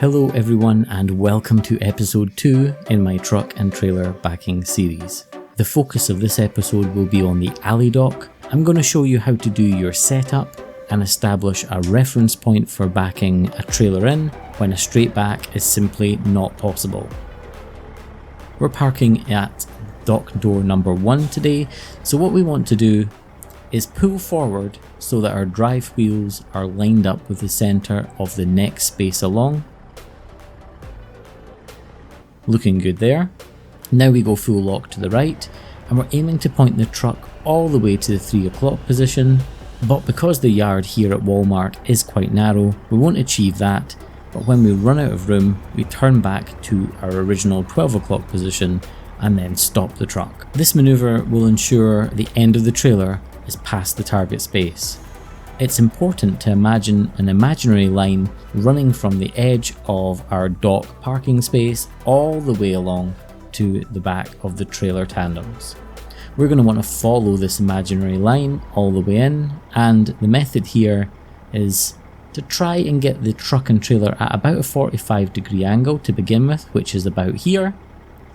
Hello everyone and welcome to episode 2 in my truck and trailer backing series. The focus of this episode will be on the alley dock. I'm going to show you how to do your setup and establish a reference point for backing a trailer in when a straight back is simply not possible. We're parking at dock door number 1 today, so what we want to do is pull forward so that our drive wheels are lined up with the centre of the next space along. Looking good there. Now we go full lock to the right and we're aiming to point the truck all the way to the 3 o'clock position, but because the yard here at Walmart is quite narrow, we won't achieve that, but when we run out of room we turn back to our original 12 o'clock position and then stop the truck. This manoeuvre will ensure the end of the trailer is past the target space. It's important to imagine an imaginary line running from the edge of our dock parking space all the way along to the back of the trailer tandems. We're going to want to follow this imaginary line all the way in, and the method here is to try and get the truck and trailer at about a 45-degree angle to begin with, which is about here,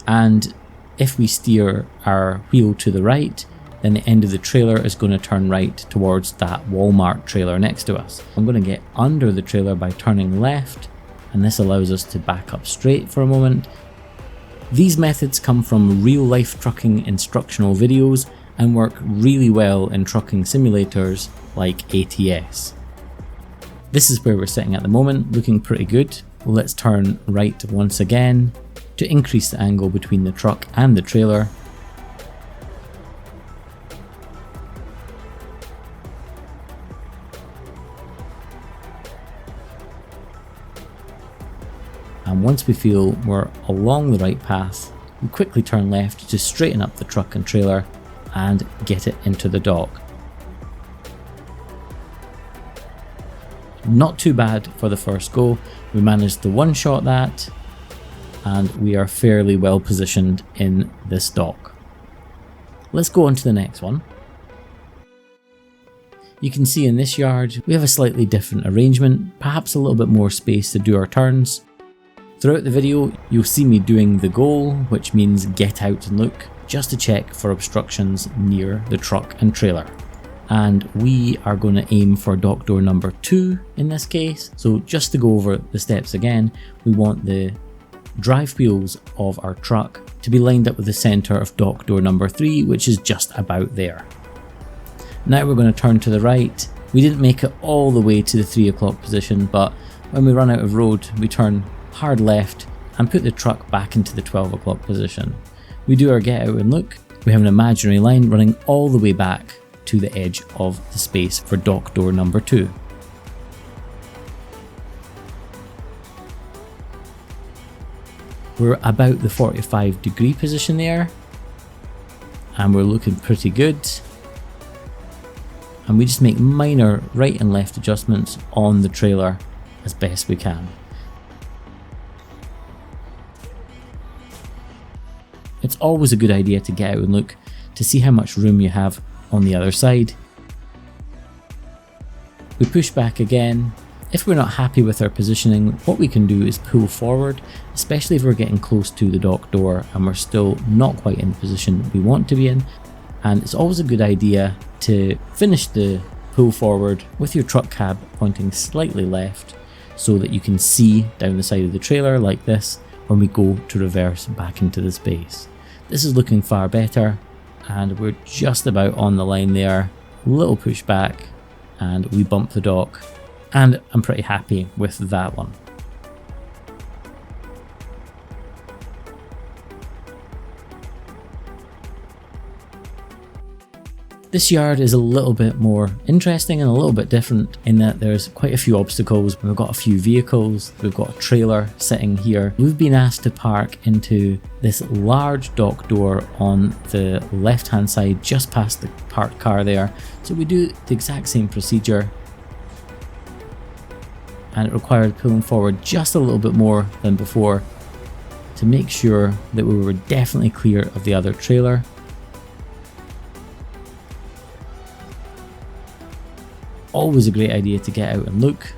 and if we steer our wheel to the right, then the end of the trailer is going to turn right towards that Walmart trailer next to us. I'm going to get under the trailer by turning left, and this allows us to back up straight for a moment. These methods come from real life trucking instructional videos and work really well in trucking simulators like ATS. This is where we're sitting at the moment, looking pretty good. Let's turn right once again to increase the angle between the truck and the trailer. And once we feel we're along the right path, we quickly turn left to straighten up the truck and trailer and get it into the dock. Not too bad for the first go. We managed to one-shot that and we are fairly well positioned in this dock. Let's go on to the next one. You can see in this yard we have a slightly different arrangement, perhaps a little bit more space to do our turns. Throughout the video, you'll see me doing the goal, which means get out and look, just to check for obstructions near the truck and trailer. And we are going to aim for dock door number 2 in this case. So just to go over the steps again, we want the drive wheels of our truck to be lined up with the centre of dock door number 3, which is just about there. Now we're going to turn to the right. We didn't make it all the way to the 3 o'clock position, but when we run out of road, we turn hard left and put the truck back into the 12 o'clock position. We do our get out and look. We have an imaginary line running all the way back to the edge of the space for dock door number 2. We're about the 45-degree position there and we're looking pretty good. And we just make minor right and left adjustments on the trailer as best we can. It's always a good idea to get out and look to see how much room you have on the other side. We push back again. If we're not happy with our positioning, what we can do is pull forward, especially if we're getting close to the dock door and we're still not quite in the position we want to be in. And it's always a good idea to finish the pull forward with your truck cab pointing slightly left so that you can see down the side of the trailer like this when we go to reverse back into the space. This is looking far better and we're just about on the line there. A little push back and we bump the dock, and I'm pretty happy with that one. This yard is a little bit more interesting and a little bit different in that there's quite a few obstacles. We've got a few vehicles, we've got a trailer sitting here. We've been asked to park into this large dock door on the left hand side just past the parked car there. So we do the exact same procedure and it required pulling forward just a little bit more than before to make sure that we were definitely clear of the other trailer. Always a great idea to get out and look.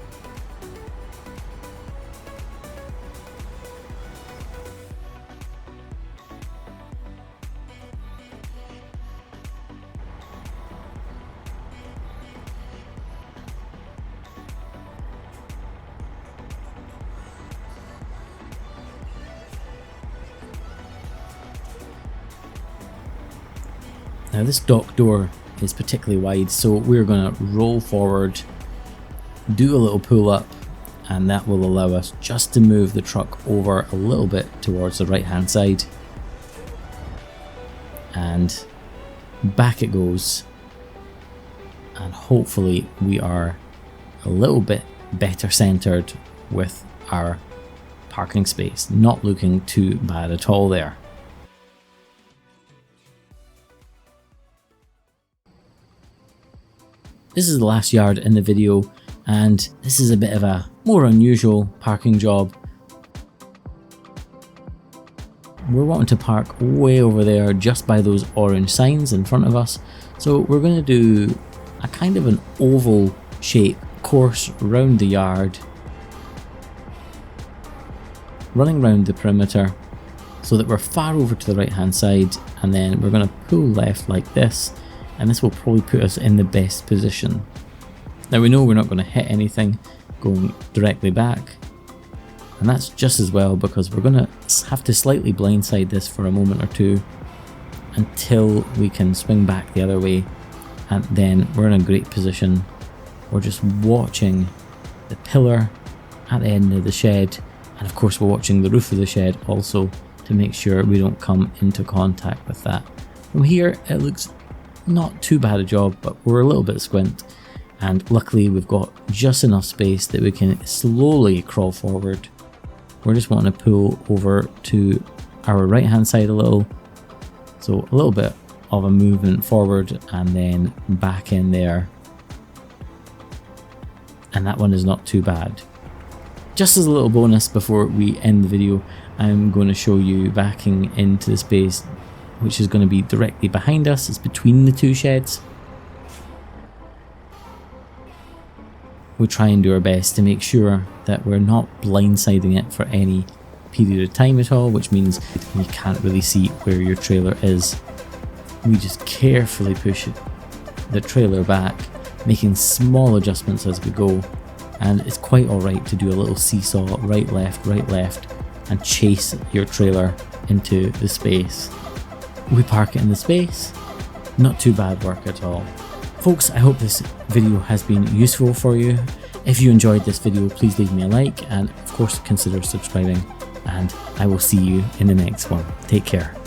Now this dock door is particularly wide, so we're going to roll forward, do a little pull up, and that will allow us just to move the truck over a little bit towards the right hand side. And back it goes, and hopefully we are a little bit better centered with our parking space. Not looking too bad at all there. This is the last yard in the video, and this is a bit of a more unusual parking job. We're wanting to park way over there just by those orange signs in front of us, so we're going to do a kind of an oval shape course round the yard, running round the perimeter so that we're far over to the right hand side, and then we're going to pull left like this, and this will probably put us in the best position. Now we know we're not going to hit anything going directly back, and that's just as well because we're going to have to slightly blindside this for a moment or two until we can swing back the other way, and then we're in a great position. We're just watching the pillar at the end of the shed, and of course we're watching the roof of the shed also to make sure we don't come into contact with that. From here it looks not too bad a job, but we're a little bit squint, and luckily we've got just enough space that we can slowly crawl forward. We're just wanting to pull over to our right hand side a little, so a little bit of a movement forward and then back in there, and that one is not too bad. Just as a little bonus before we end the video, I'm going to show you backing into the space which is going to be directly behind us. It's between the two sheds. We try and do our best to make sure that we're not blindsiding it for any period of time at all, which means you can't really see where your trailer is. We just carefully push the trailer back, making small adjustments as we go, and it's quite alright to do a little seesaw, right left, and chase your trailer into the space. We park it in the space, not too bad work at all. Folks, I hope this video has been useful for you. If you enjoyed this video, please leave me a like, and of course consider subscribing, and I will see you in the next one. Take care.